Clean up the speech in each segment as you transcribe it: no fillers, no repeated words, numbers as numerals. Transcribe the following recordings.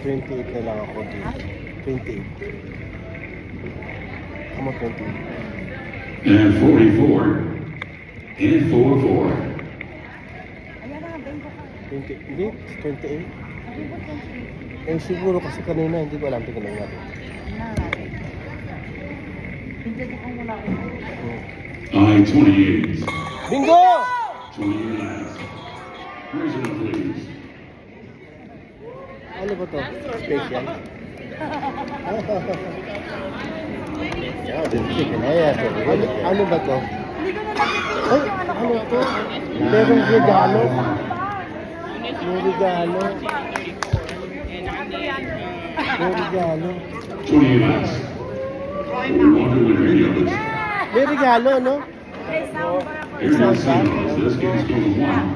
28 na lang ako dito. 28. Come on, 28. And 44. And 44. Ayan na, bengo ka. 20, hindi, 28. Sabi mo 28. Eh siguro kasi kanina, hindi ko alam tingnan natin. Na natin. Hindi ko muna ako. I 28. Bingo! 28. Raise it up, please. Ano ba to? Special? Ano ba to? Hindi ko na nakikita Ay, yung ano ko. ano to? Merong regalo. May regalo. May regalo. 28. Wonder winner any of us. May regalo, no? May sound ba ako? Here's our signals. This game's going to one.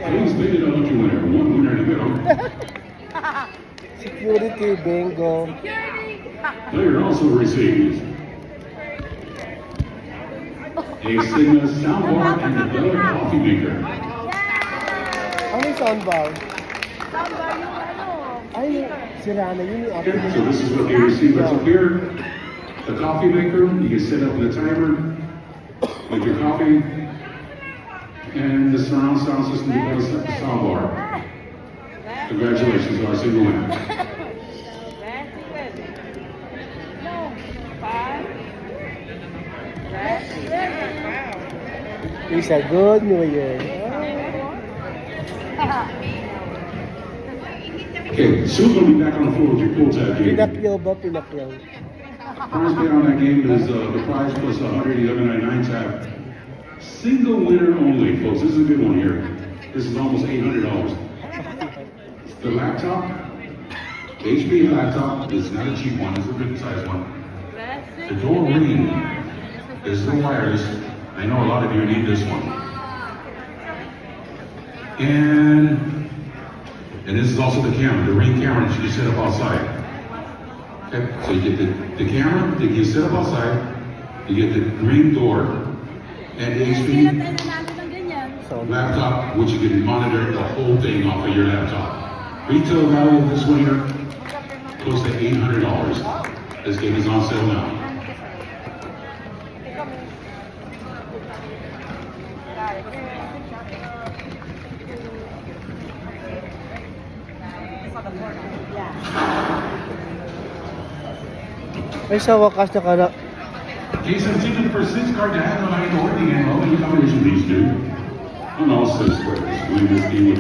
Please make it a lucky winner. One winner in the middle. Security, bingo. Player also receives a Sigma soundbar and a Bella coffee maker. Ano yung soundbar? Sound ba yung ano? Ay, sira na yun yung Okay, akin. so this is what they receive right up here. The coffee maker, you can set up the timer, make your coffee, and the surround sound system to play the soundbar. Congratulations, our single winner. It's a good New Year. Okay, soon we'll be back on the floor with your pool tab game. Pinakyaw ba? Pinakyaw. Prize paid on that game is the prize plus 111.99 tab. Single winner only, folks. This is a good one here. This is almost $800. The laptop, HP laptop, is not a cheap one. It's a good size one. The door ring is the wireless. I know a lot of you need this one. And this is also the camera, the Ring camera that you can set up outside. Okay, so you get the camera that you set up outside, you get the Ring door, and HP laptop, which you can monitor the whole thing off of your laptop. Retail value of this one here, close to $800. This game is on sale now. Ay, sa wakas na Jason, ticket for 6 card to have on the hoarding ammo in combination with these two. On all 6 squares. Win this game with